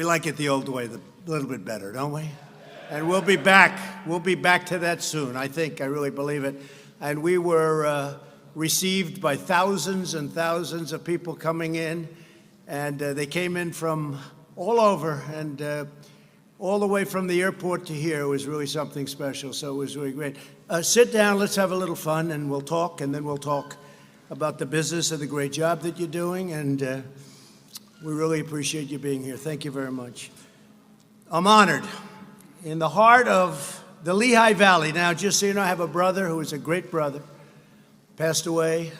We like it the old way a little bit better, don't we? And we'll be back. We'll be back to that soon, I think. I really believe it. And we were received by thousands and thousands of people coming in. And they came in from all over and all the way from the airport to here. It was really something special, so it was really great. Sit down, let's have a little fun, and we'll talk, and then we'll talk about the business and the great job that you're doing, and we really appreciate you being here. Thank you very much. I'm honored. In the heart of the Lehigh Valley, now, just so you know, I have a brother who is a great brother, passed away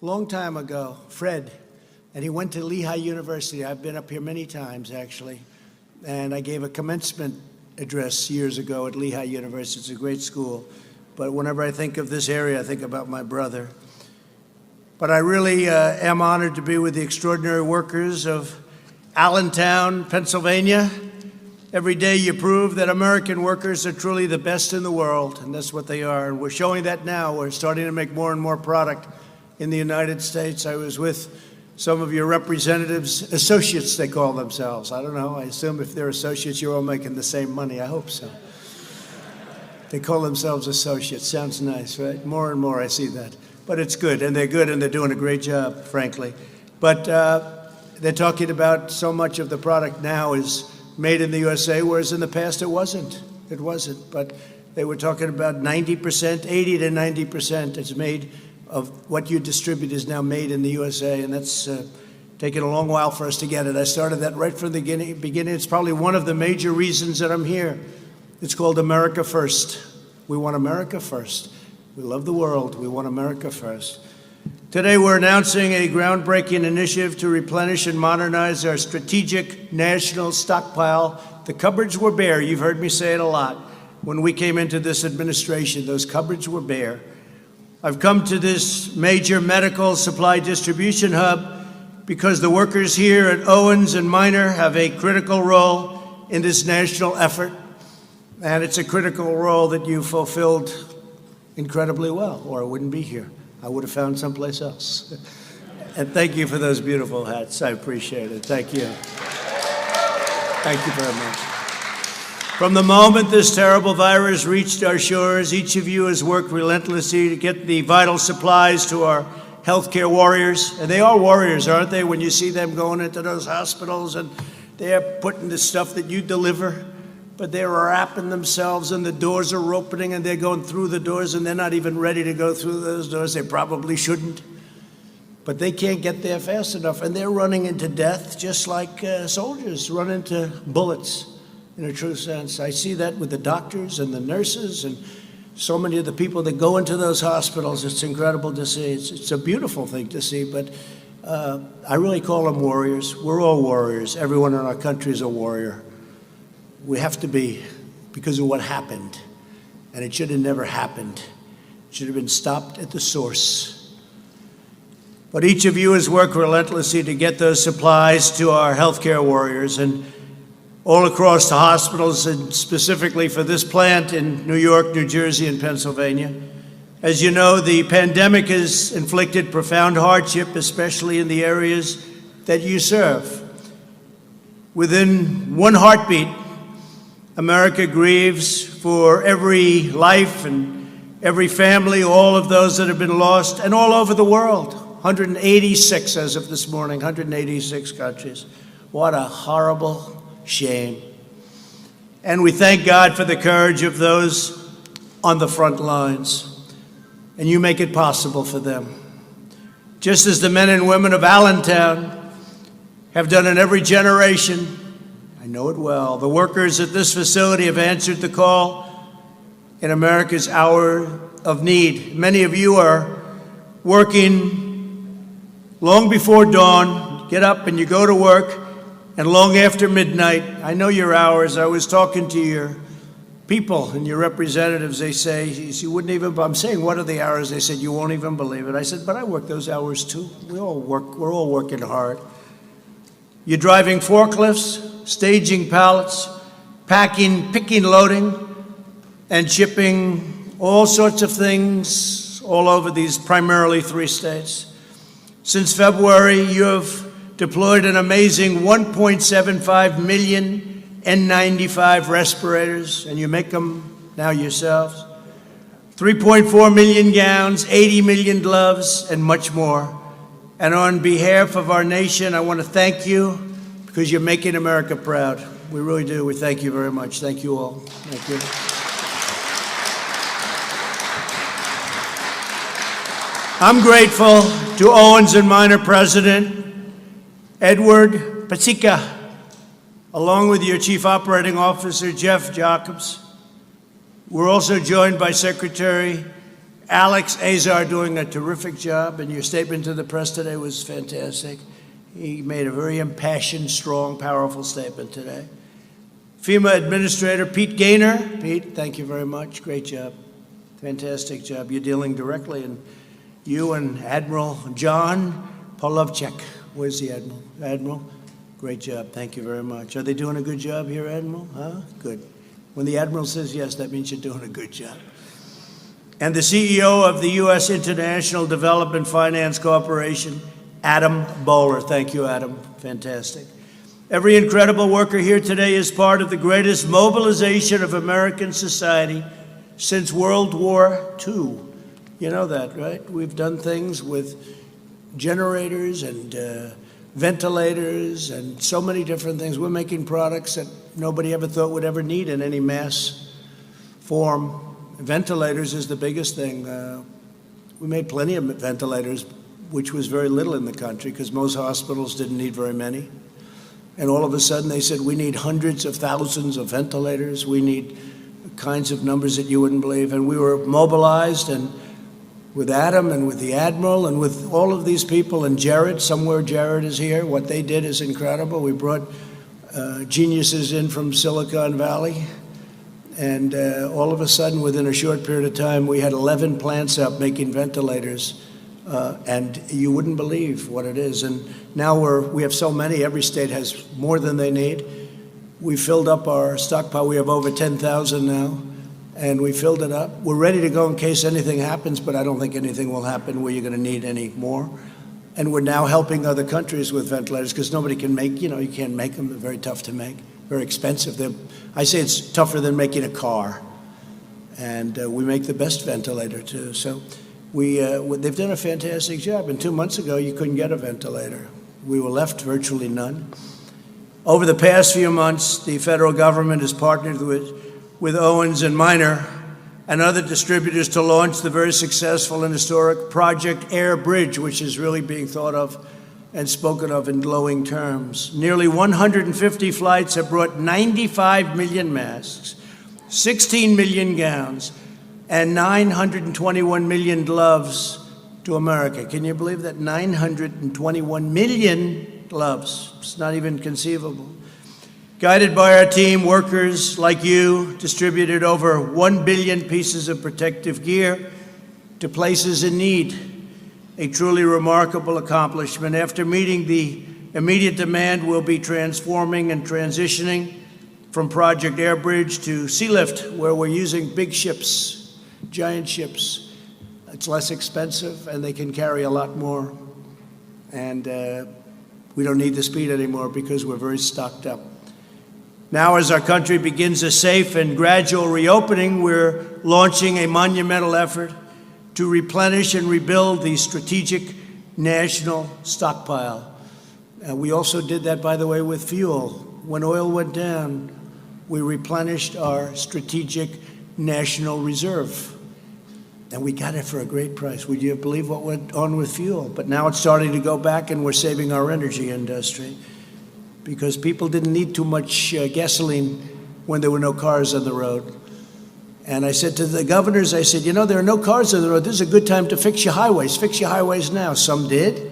a long time ago, Fred, and he went to Lehigh University. I've been up here many times, actually. And I gave a commencement address years ago at Lehigh University. It's a great school. But whenever I think of this area, I think about my brother. But I really am honored to be with the extraordinary workers of Allentown, Pennsylvania. Every day you prove that American workers are truly the best in the world, and that's what they are. And we're showing that now. We're starting to make more and more product in the United States. I was with some of your representatives, associates they call themselves. I don't know, I assume if they're associates, you're all making the same money. I hope so. They call themselves associates. Sounds nice, right? More and more I see that. But it's good, and they're doing a great job, frankly. But they're talking about so much of the product now is made in the USA, whereas in the past it wasn't. It wasn't, but they were talking about 90%, 80 to 90% is made of what you distribute is now made in the USA, and that's taken a long while for us to get it. I started that right from the beginning. It's probably one of the major reasons that I'm here. It's called America First. We want America first. We love the world. We want America first. Today we're announcing a groundbreaking initiative to replenish and modernize our strategic national stockpile. The cupboards were bare. You've heard me say it a lot. When we came into this administration, those cupboards were bare. I've come to this major medical supply distribution hub because the workers here at Owens and Minor have a critical role in this national effort, and it's a critical role that you fulfilled incredibly well, or I wouldn't be here. I would have found someplace else. And thank you for those beautiful hats. I appreciate it. Thank you. Thank you very much. From the moment this terrible virus reached our shores, each of you has worked relentlessly to get the vital supplies to our healthcare warriors. And they are warriors, aren't they, when you see them going into those hospitals and they're putting the stuff that you deliver, but they're wrapping themselves and the doors are opening and they're going through the doors and they're not even ready to go through those doors. They probably shouldn't. But they can't get there fast enough, and they're running into death just like soldiers run into bullets. In a true sense. I see that with the doctors and the nurses and so many of the people that go into those hospitals. It's incredible to see. It's a beautiful thing to see, but I really call them warriors. We're all warriors. Everyone in our country is a warrior. We have to be because of what happened, and it should have never happened. It should have been stopped at the source. But each of you has worked relentlessly to get those supplies to our healthcare warriors, and all across the hospitals, and specifically for this plant in New York, New Jersey, and Pennsylvania. As you know, the pandemic has inflicted profound hardship, especially in the areas that you serve. Within one heartbeat, America grieves for every life and every family, all of those that have been lost, and all over the world. 186 as of this morning, 186 countries. What a horrible shame. And we thank God for the courage of those on the front lines. And you make it possible for them. Just as the men and women of Allentown have done in every generation, I know it well, the workers at this facility have answered the call in America's hour of need. Many of you are working long before dawn. You get up and you go to work. And long after midnight, I know your hours. I was talking to your people and your representatives. They say, you wouldn't even, I'm saying, what are the hours? They said, you won't even believe it. I said, but I work those hours too. We all work, we're all working hard. You're driving forklifts, staging pallets, packing, picking, loading, and shipping all sorts of things all over these primarily 3 states. Since February, you have deployed an amazing 1.75 million N95 respirators, and you make them now yourselves, 3.4 million gowns, 80 million gloves, and much more. And on behalf of our nation, I want to thank you because you're making America proud. We really do. We thank you very much. Thank you all. Thank you. I'm grateful to Owens Minor President Edward Pasica, along with your Chief Operating Officer, Jeff Jacobs. We're also joined by Secretary Alex Azar, doing a terrific job, and your statement to the press today was fantastic. He made a very impassioned, strong, powerful statement today. FEMA Administrator Pete Gaynor. Pete, thank you very much. Great job. Fantastic job. You're dealing directly, and you and Admiral John Polovchek. Where's the Admiral? Admiral, great job. Thank you very much. Are they doing a good job here, Admiral? Huh? Good. When the Admiral says yes, that means you're doing a good job. And the CEO of the U.S. International Development Finance Corporation, Adam Bowler. Thank you, Adam. Fantastic. Every incredible worker here today is part of the greatest mobilization of American society since World War II. You know that, right? We've done things with generators and ventilators and so many different things. We're making products that nobody ever thought would ever need in any mass form. Ventilators is the biggest thing. We made plenty of ventilators, which was very little in the country because most hospitals didn't need very many. And all of a sudden they said, we need hundreds of thousands of ventilators. We need kinds of numbers that you wouldn't believe. And we were mobilized, and with Adam and with the Admiral and with all of these people, and Jared, somewhere Jared is here. What they did is incredible. We brought geniuses in from Silicon Valley. And all of a sudden, within a short period of time, we had 11 plants up making ventilators. And you wouldn't believe what it is. And now we have so many. Every state has more than they need. We filled up our stockpile. We have over 10,000 now. And we filled it up. We're ready to go in case anything happens, but I don't think anything will happen where you're going to need any more. And we're now helping other countries with ventilators because nobody can make, you can't make them. They're very tough to make, very expensive. I say it's tougher than making a car. And we make the best ventilator, too. So they've done a fantastic job. And 2 months ago, you couldn't get a ventilator. We were left virtually none. Over the past few months, the federal government has partnered with Owens Minor and other distributors to launch the very successful and historic Project Air Bridge, which is really being thought of and spoken of in glowing terms. Nearly 150 flights have brought 95 million masks, 16 million gowns, and 921 million gloves to America. Can you believe that? 921 million gloves. It's not even conceivable. Guided by our team, workers like you distributed over 1 billion pieces of protective gear to places in need. A truly remarkable accomplishment. After meeting the immediate demand, we'll be transforming and transitioning from Project Air Bridge to Sea Lift, where we're using big ships, giant ships. It's less expensive, and they can carry a lot more. And we don't need the speed anymore because we're very stocked up. Now, as our country begins a safe and gradual reopening, we're launching a monumental effort to replenish and rebuild the strategic national stockpile. We also did that, by the way, with fuel. When oil went down, we replenished our strategic national reserve. And we got it for a great price. Would you believe what went on with fuel? But now it's starting to go back, and we're saving our energy industry, because people didn't need too much gasoline when there were no cars on the road. And I said to the governors, I said, there are no cars on the road. This is a good time to fix your highways. Fix your highways now. Some did,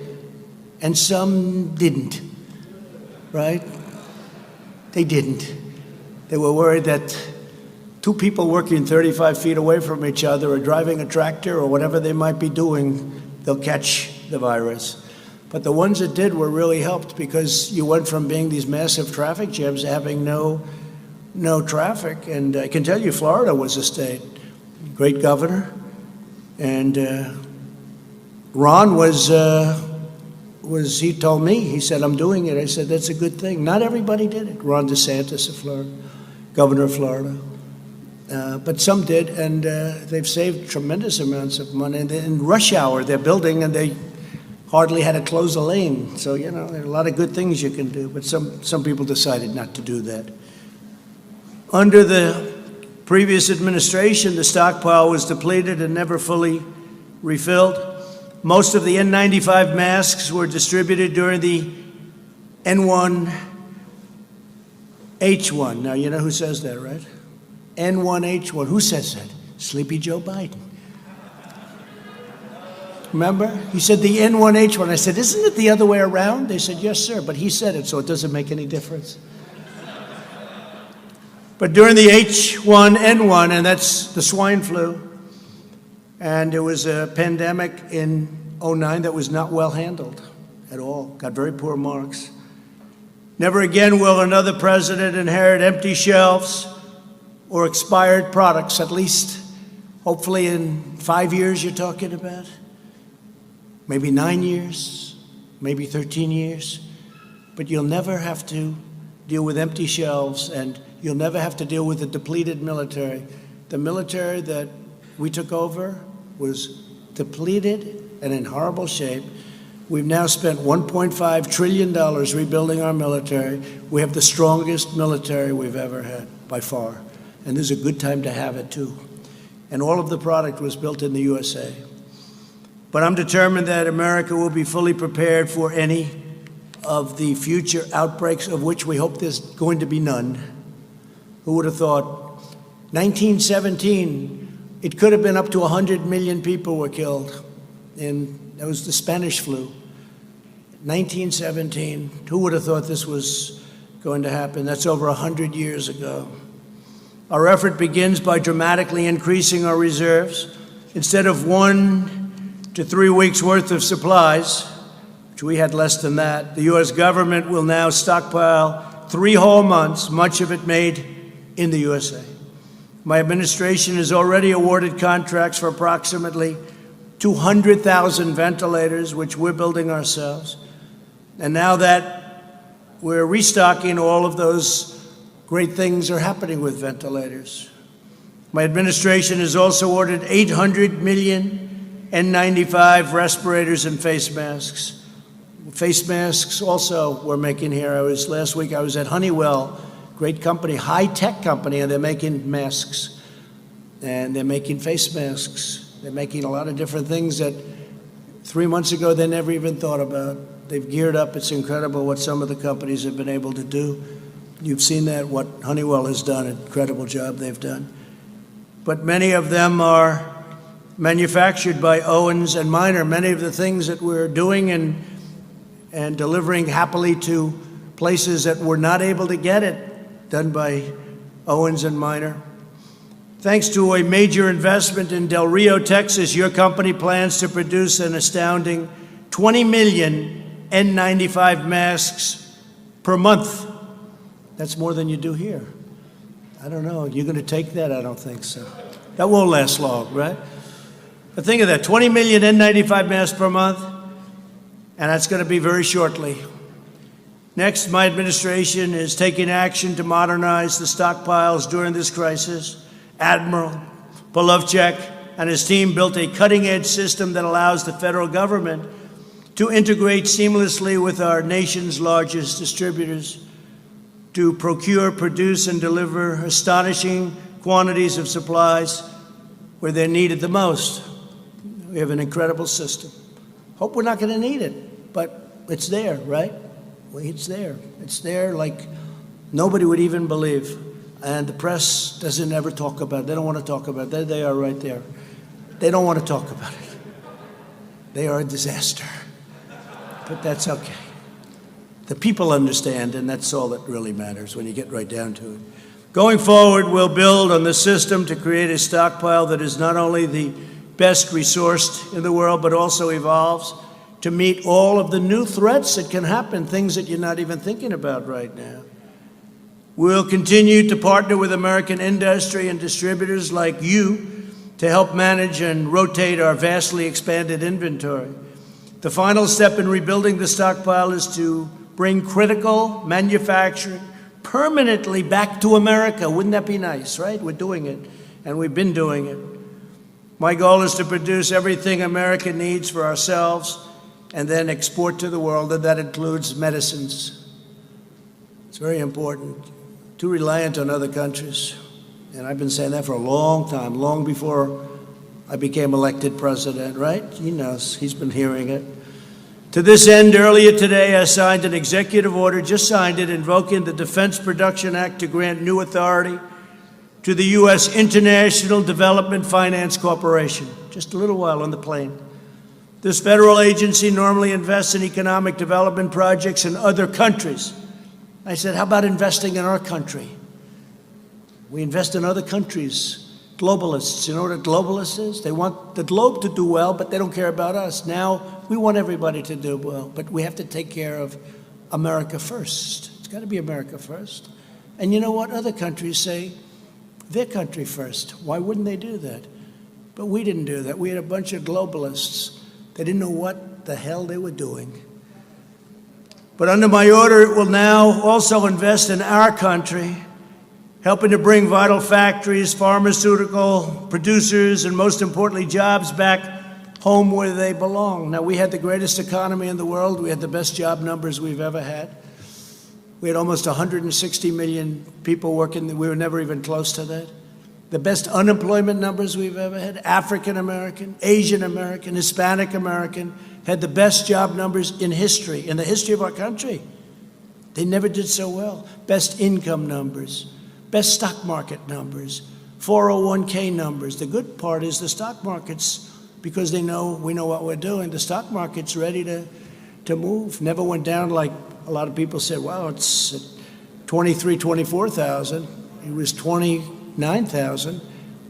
and some didn't, right? They didn't. They were worried that two people working 35 feet away from each other or driving a tractor or whatever they might be doing, they'll catch the virus. But the ones that did were really helped, because you went from being these massive traffic jams to having no traffic. And I can tell you, Florida was a state. Great governor. And Ron was he told me, he said, I'm doing it. I said, that's a good thing. Not everybody did it. Ron DeSantis of Florida, governor of Florida. But some did, and they've saved tremendous amounts of money. And in rush hour, they're building, and they hardly had to close a lane. So, you know, there are a lot of good things you can do, but some people decided not to do that. Under the previous administration, the stockpile was depleted and never fully refilled. Most of the N95 masks were distributed during the N1H1. Now, you know who says that, right? N1H1. Who says that? Sleepy Joe Biden. Remember? He said the N1H1. I said, isn't it the other way around? They said, yes, sir, but he said it, so it doesn't make any difference. But during the H1N1, and that's the swine flu, and there was a pandemic in '09 that was not well handled at all, got very poor marks. Never again will another president inherit empty shelves or expired products, at least hopefully in 5 years you're talking about, maybe 9 years, maybe 13 years, but you'll never have to deal with empty shelves, and you'll never have to deal with the depleted military. The military that we took over was depleted and in horrible shape. We've now spent $1.5 trillion rebuilding our military. We have the strongest military we've ever had, by far. And this is a good time to have it, too. And all of the product was built in the USA. But I'm determined that America will be fully prepared for any of the future outbreaks, of which we hope there's going to be none. Who would have thought? 1917, it could have been up to 100 million people were killed. And that was the Spanish flu. 1917, who would have thought this was going to happen? That's over 100 years ago. Our effort begins by dramatically increasing our reserves. Instead of 1 to 3 weeks worth of supplies, which we had less than that, the U.S. government will now stockpile 3 whole months, much of it made in the USA. My administration has already awarded contracts for approximately 200,000 ventilators, which we're building ourselves. And now that we're restocking, all of those great things are happening with ventilators. My administration has also ordered 800 million N95 respirators and face masks. Face masks also we're making here. Last week I was at Honeywell, great company, high-tech company, and they're making masks. And they're making face masks. They're making a lot of different things that 3 months ago they never even thought about. They've geared up. It's incredible what some of the companies have been able to do. You've seen that, what Honeywell has done, an incredible job they've done. But many of them are manufactured by Owens Minor. Many of the things that we're doing and delivering happily to places that were not able to get it, done by Owens Minor. Thanks to a major investment in Del Rio, Texas, your company plans to produce an astounding 20 million N95 masks per month. That's more than you do here. I don't know. You're going to take that? I don't think so. That won't last long, right? But think of that, 20 million N95 masks per month, and that's going to be very shortly. Next, my administration is taking action to modernize the stockpiles during this crisis. Admiral Polovchek and his team built a cutting-edge system that allows the federal government to integrate seamlessly with our nation's largest distributors to procure, produce, and deliver astonishing quantities of supplies where they're needed the most. We have an incredible system. Hope we're not going to need it, but it's there, right? It's there. It's there like nobody would even believe. And the press doesn't ever talk about it. They don't want to talk about it. There they are right there. They don't want to talk about it. They are a disaster. But that's okay. The people understand, and that's all that really matters when you get right down to it. Going forward, we'll build on the system to create a stockpile that is not only the best resourced in the world, but also evolves to meet all of the new threats that can happen, things that you're not even thinking about right now. We'll continue to partner with American industry and distributors like you to help manage and rotate our vastly expanded inventory. The final step in rebuilding the stockpile is to bring critical manufacturing permanently back to America. Wouldn't that be nice, right? We're doing it, and we've been doing it. My goal is to produce everything America needs for ourselves and then export to the world, and that includes medicines. It's very important. Too reliant on other countries. And I've been saying that for a long time, long before I became elected president, right? He knows, he's been hearing it. To this end, earlier today, I signed an executive order, just signed it, invoking the Defense Production Act to grant new authority to the U.S. International Development Finance Corporation, just a little while on the plane. This federal agency normally invests in economic development projects in other countries. I said, how about investing in our country? We invest in other countries. Globalists, you know what a globalist is? They want the globe to do well, but they don't care about us. Now, we want everybody to do well, but we have to take care of America first. It's got to be America first. And you know what? Other countries say their country first. Why wouldn't they do that? But we didn't do that. We had a bunch of globalists. They didn't know what the hell they were doing. But under my order, it will now also invest in our country, helping to bring vital factories, pharmaceutical producers, and most importantly, jobs back home where they belong. Now, we had the greatest economy in the world. We had the best job numbers we've ever had. We had almost 160 million people working. We were never even close to that. The best unemployment numbers we've ever had. African American, Asian American, Hispanic American had the best job numbers in history, in the history of our country. They never did so well. Best income numbers. Best stock market numbers, 401k numbers. The good part is the stock markets, because we know what we're doing. The stock market's ready to move. Never went down like a lot of people said, wow, it's at 23, 24,000. It was 29,000.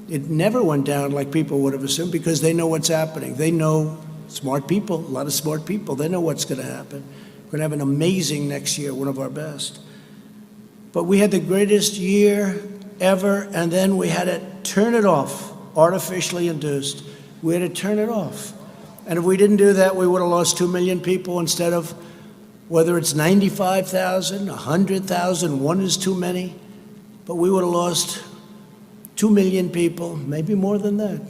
It never went down like people would have assumed, because they know what's happening. They know, smart people, a lot of smart people, they know what's going to happen. We're going to have an amazing next year, one of our best. But we had the greatest year ever, and then we had to turn it off, artificially induced. We had to turn it off. And if we didn't do that, we would have lost 2 million people instead of, whether it's 95,000, 100,000, one is too many, but we would have lost 2 million people, maybe more than that,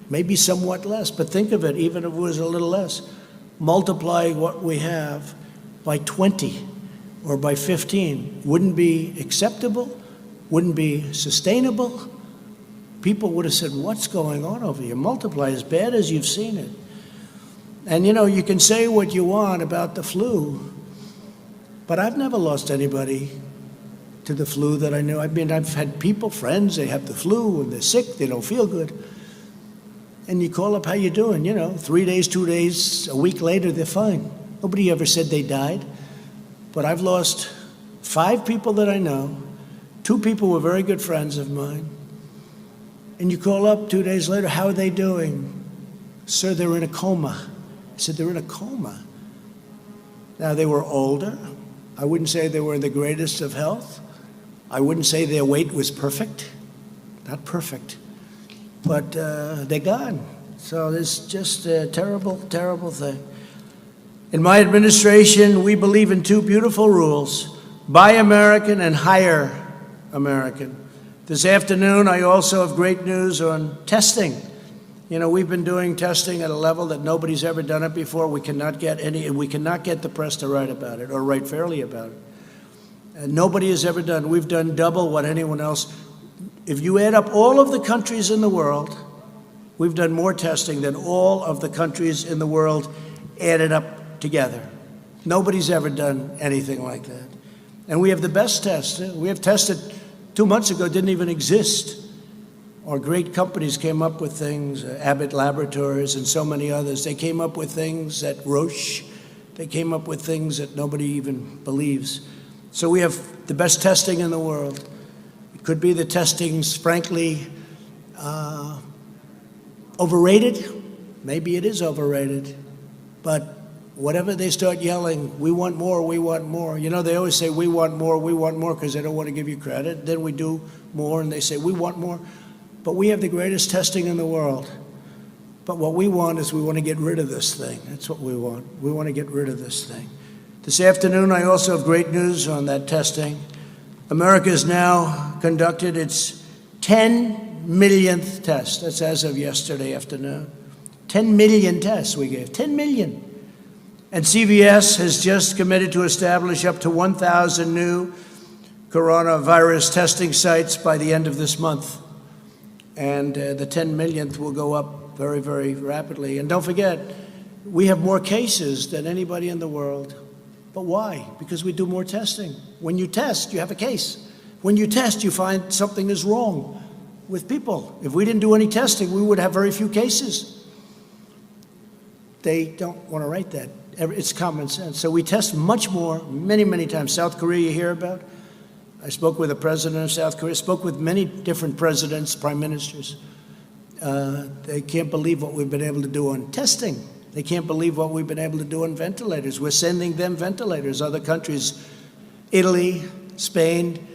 maybe somewhat less. But think of it, even if it was a little less, multiply what we have by 20. Or by 15, wouldn't be acceptable, wouldn't be sustainable. People would have said, what's going on over here? Multiply as bad as you've seen it. And you know, you can say what you want about the flu, but I've never lost anybody to the flu that I know. I mean, I've had people, friends, they have the flu and they're sick, they don't feel good. And you call up, how you doing? You know, 3 days, 2 days, a week later, they're fine. Nobody ever said they died. But I've lost 5 people that I know. 2 people were very good friends of mine. And you call up 2 days later, how are they doing? Sir, they're in a coma. I said, they're in a coma. Now, they were older. I wouldn't say they were in the greatest of health. I wouldn't say their weight was perfect. Not perfect. But they're gone. So it's just a terrible, terrible thing. In my administration, we believe in 2 beautiful rules: buy American and hire American. This afternoon, I also have great news on testing. You know, we've been doing testing at a level that nobody's ever done it before. We cannot get the press to write about it or write fairly about it. And nobody has ever done. We've done double what anyone else. If you add up all of the countries in the world, we've done more testing than all of the countries in the world added up together. Nobody's ever done anything like that. And we have the best test. We have tested 2 months ago, didn't even exist. Our great companies came up with things, Abbott Laboratories and so many others. They came up with things at Roche. They came up with things that nobody even believes. So we have the best testing in the world. It could be the testing's, frankly, overrated. Maybe it is overrated. But whatever they start yelling, we want more, we want more. You know, they always say, we want more, because they don't want to give you credit. Then we do more, and they say, we want more. But we have the greatest testing in the world. But what we want is we want to get rid of this thing. That's what we want. We want to get rid of this thing. This afternoon, I also have great news on that testing. America has now conducted its 10 millionth test. That's as of yesterday afternoon. 10 million tests we gave, 10 million. And CVS has just committed to establish up to 1,000 new coronavirus testing sites by the end of this month. And the 10 millionth will go up very, very rapidly. And don't forget, we have more cases than anybody in the world. But why? Because we do more testing. When you test, you have a case. When you test, you find something is wrong with people. If we didn't do any testing, we would have very few cases. They don't want to write that. It's common sense. So we test much more, many, many times. South Korea, you hear about? I spoke with the president of South Korea, spoke with many different presidents, prime ministers. They can't believe what we've been able to do on testing. They can't believe what we've been able to do on ventilators. We're sending them ventilators. Other countries, Italy, Spain,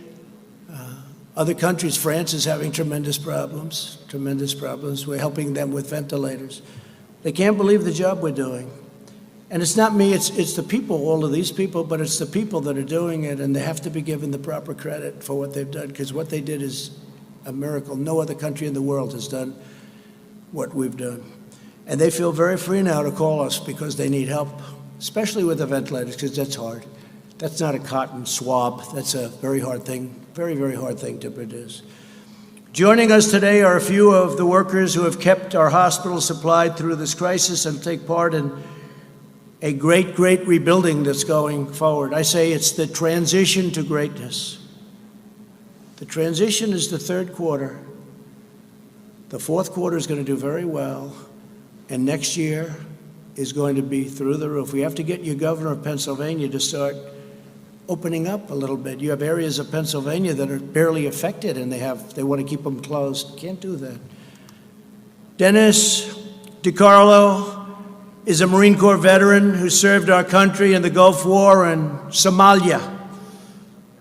other countries, France is having tremendous problems. We're helping them with ventilators. They can't believe the job we're doing. And it's not me, it's the people, all of these people, but it's the people that are doing it, and they have to be given the proper credit for what they've done, because what they did is a miracle. No other country in the world has done what we've done. And they feel very free now to call us because they need help, especially with the ventilators, because that's hard. That's not a cotton swab. That's a very hard thing, very, very hard thing to produce. Joining us today are a few of the workers who have kept our hospitals supplied through this crisis and take part in a great, great rebuilding that's going forward. I say it's the transition to greatness. The transition is the third quarter. The fourth quarter is going to do very well, and next year is going to be through the roof. We have to get your governor of Pennsylvania to start opening up a little bit. You have areas of Pennsylvania that are barely affected, and they want to keep them closed. Can't do that. Dennis DeCarlo is a Marine Corps veteran who served our country in the Gulf War and Somalia.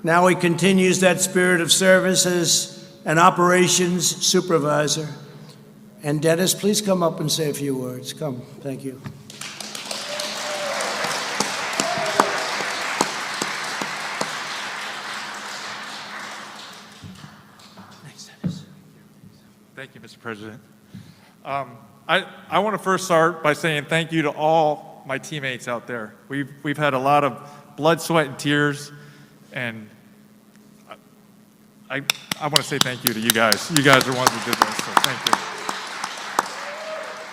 Now he continues that spirit of service as an operations supervisor. And Dennis, please come up and say a few words. Come, thank you. Thanks, Dennis. Thank you, Mr. President. I want to first start by saying thank you to all my teammates out there. We've had a lot of blood, sweat, and tears, and I want to say thank you to you guys. You guys are the ones who did this, so thank you.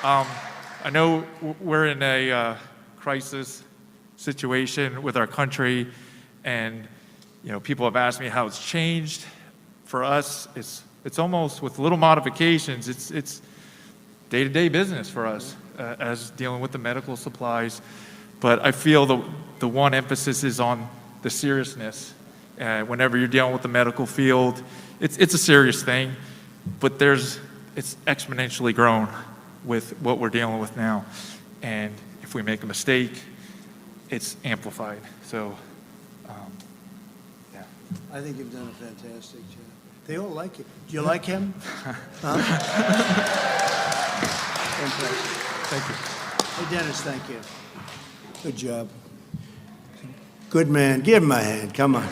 I know we're in a crisis situation with our country, and people have asked me how it's changed. For us, it's almost with little modifications. It's day-to-day business for us as dealing with the medical supplies. But I feel the one emphasis is on the seriousness. Whenever you're dealing with the medical field, it's a serious thing, but it's exponentially grown with what we're dealing with now. And if we make a mistake, it's amplified. So, yeah. I think you've done a fantastic job. They all like you. Do you like him? Huh? Thank you. Hey, Dennis, thank you. Good job. Good man. Give him a hand. Come on.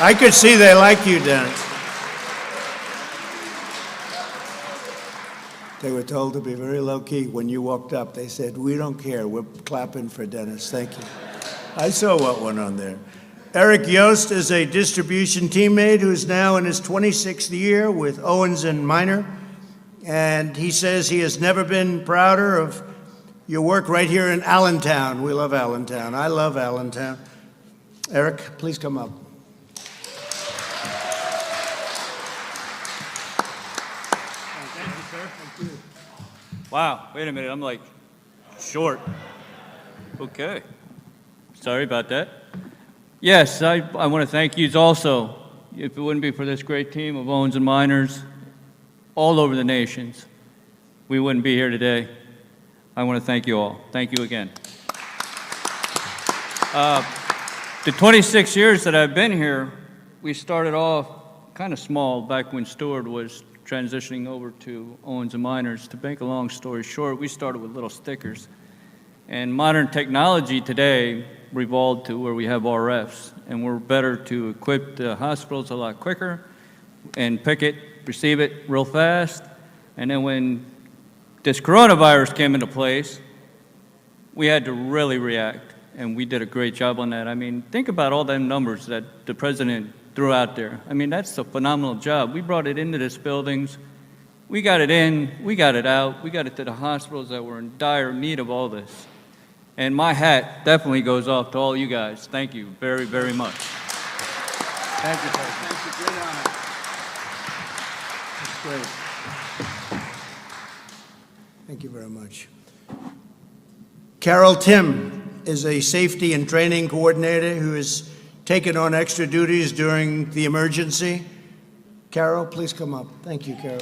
I could see they like you, Dennis. They were told to be very low-key. When you walked up, they said, "We don't care. We're clapping for Dennis." Thank you. I saw what went on there. Eric Yost is a distribution teammate who's now in his 26th year with Owens Minor. And he says he has never been prouder of your work right here in Allentown. We love Allentown. I love Allentown. Eric, please come up. Thank you, sir. Thank you. Wow, wait a minute, I'm like short. Okay. Sorry about that. Yes, I want to thank you also. If it wouldn't be for this great team of Owens and Minors all over the nations, we wouldn't be here today. I want to thank you all. Thank you again. The 26 years that I've been here, we started off kind of small back when Stewart was transitioning over to Owens Minors. To make a long story short, we started with little stickers. And modern technology today revolved to where we have RFs, and we're better to equip the hospitals a lot quicker and pick it, receive it real fast. And then when this coronavirus came into place, we had to really react, and we did a great job on that. I mean, think about all them numbers that the president threw out there. I mean, that's a phenomenal job. We brought it into this buildings. We got it in, we got it out, we got it to the hospitals that were in dire need of all this. And my hat definitely goes off to all you guys. Thank you very, very much. Thank you, President. Thank you. Great honor. That's great. Thank you very much. Carol Tim is a safety and training coordinator who has taken on extra duties during the emergency. Carol, please come up. Thank you, Carol.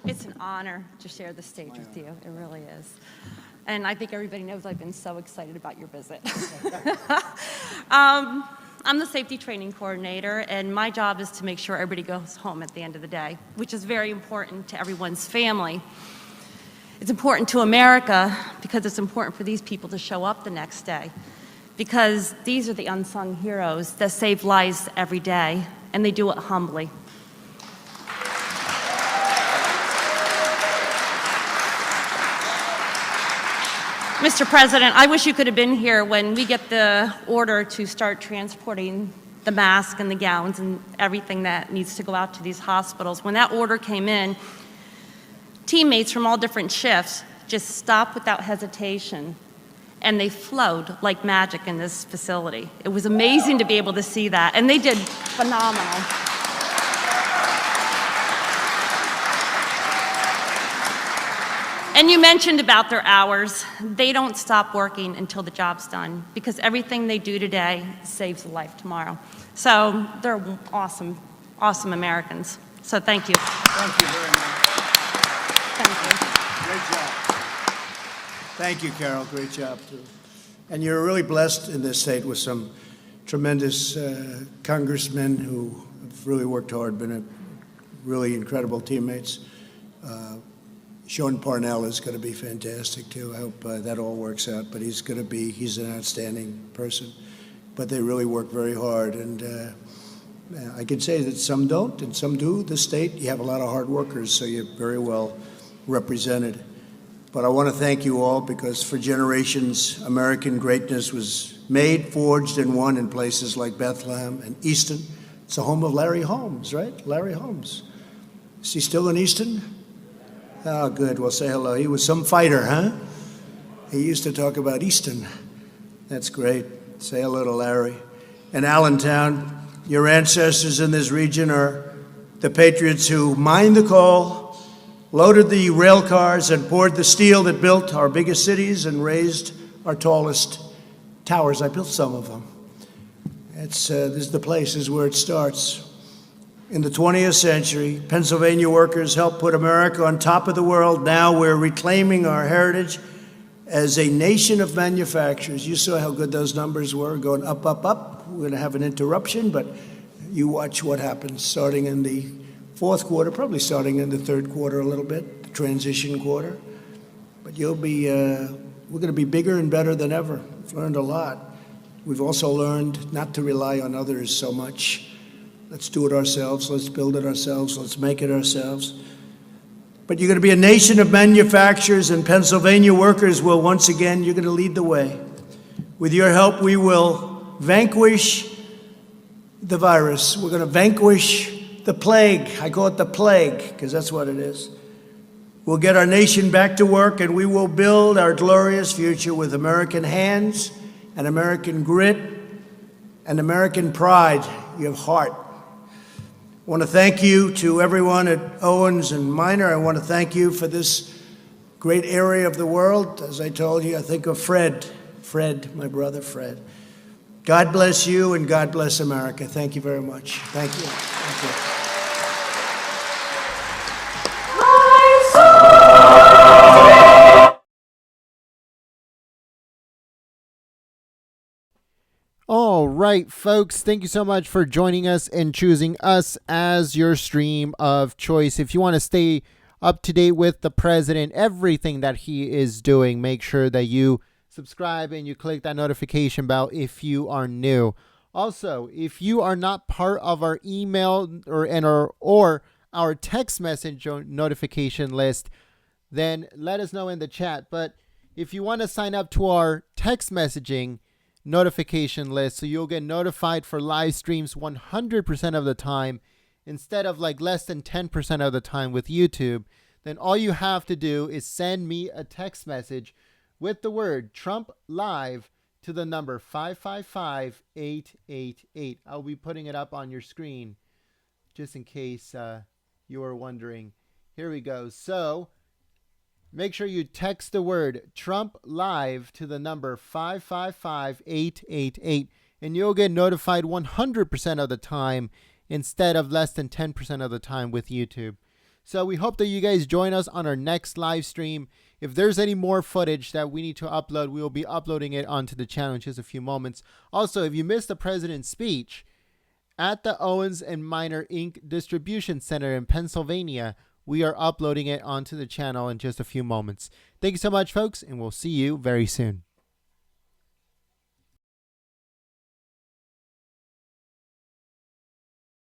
It's an honor to share the stage with you. It really is. And I think everybody knows I've been so excited about your visit. I'm the safety training coordinator, and my job is to make sure everybody goes home at the end of the day, which is very important to everyone's family. It's important to America because it's important for these people to show up the next day, because these are the unsung heroes that save lives every day, and they do it humbly. Mr. President, I wish you could have been here when we get the order to start transporting the masks and the gowns and everything that needs to go out to these hospitals. When that order came in, teammates from all different shifts just stopped without hesitation, and they flowed like magic in this facility. It was amazing to be able to see that, and they did phenomenal. And you mentioned about their hours. They don't stop working until the job's done, because everything they do today saves a life tomorrow. So they're awesome, awesome Americans. So thank you. Thank you very much. Thank you. Great job. Thank you, Carol. Great job, too. And you're really blessed in this state with some tremendous congressmen who have really worked hard, been really incredible teammates. Sean Parnell is going to be fantastic, too. I hope that all works out, but he's an outstanding person. But they really work very hard, and I can say that some don't and some do. This state, you have a lot of hard workers, so you're very well represented. But I want to thank you all, because for generations, American greatness was made, forged, and won in places like Bethlehem and Easton. It's the home of Larry Holmes, right? Larry Holmes. Is he still in Easton? Oh, good. Well, say hello. He was some fighter, huh? He used to talk about Easton. That's great. Say hello to Larry. And Allentown, your ancestors in this region are the patriots who mined the coal, loaded the rail cars, and poured the steel that built our biggest cities and raised our tallest towers. I built some of them. This is the place, this is where it starts. In the 20th century, Pennsylvania workers helped put America on top of the world. Now we're reclaiming our heritage as a nation of manufacturers. You saw how good those numbers were, going up, up, up. We're going to have an interruption, but you watch what happens starting in the fourth quarter, probably starting in the third quarter a little bit, the transition quarter. But we're going to be bigger and better than ever. We've learned a lot. We've also learned not to rely on others so much. Let's do it ourselves. Let's build it ourselves. Let's make it ourselves. But you're going to be a nation of manufacturers, and Pennsylvania workers will once again, you're going to lead the way. With your help, we will vanquish the virus. We're going to vanquish the plague. I call it the plague because that's what it is. We'll get our nation back to work, and we will build our glorious future with American hands and American grit and American pride. You have heart. I want to thank you to everyone at Owens and Minor. I want to thank you for this great area of the world. As I told you, I think of Fred, my brother Fred. God bless you and God bless America. Thank you very much. Thank you. Thank you. All right, folks, thank you so much for joining us and choosing us as your stream of choice. If you want to stay up to date with the president, everything that he is doing, make sure that you subscribe and you click that notification bell if you are new. Also, if you are not part of our email or our text message notification list, then let us know in the chat. But if you want to sign up to our text messaging notification list, so you'll get notified for live streams 100% of the time instead of like less than 10% of the time with YouTube, then all you have to do is send me a text message with the word Trump Live to the number 555-888. I'll be putting it up on your screen just in case you were wondering. Here we go. So make sure you text the word Trump Live to the number 555-888, and you'll get notified 100% of the time instead of less than 10% of the time with YouTube. So we hope that you guys join us on our next live stream. If there's any more footage that we need to upload, we will be uploading it onto the channel in just a few moments. Also, if you missed the president's speech at the Owens Minor Ink Distribution Center in Pennsylvania, we are uploading it onto the channel in just a few moments. Thank you so much, folks, and we'll see you very soon.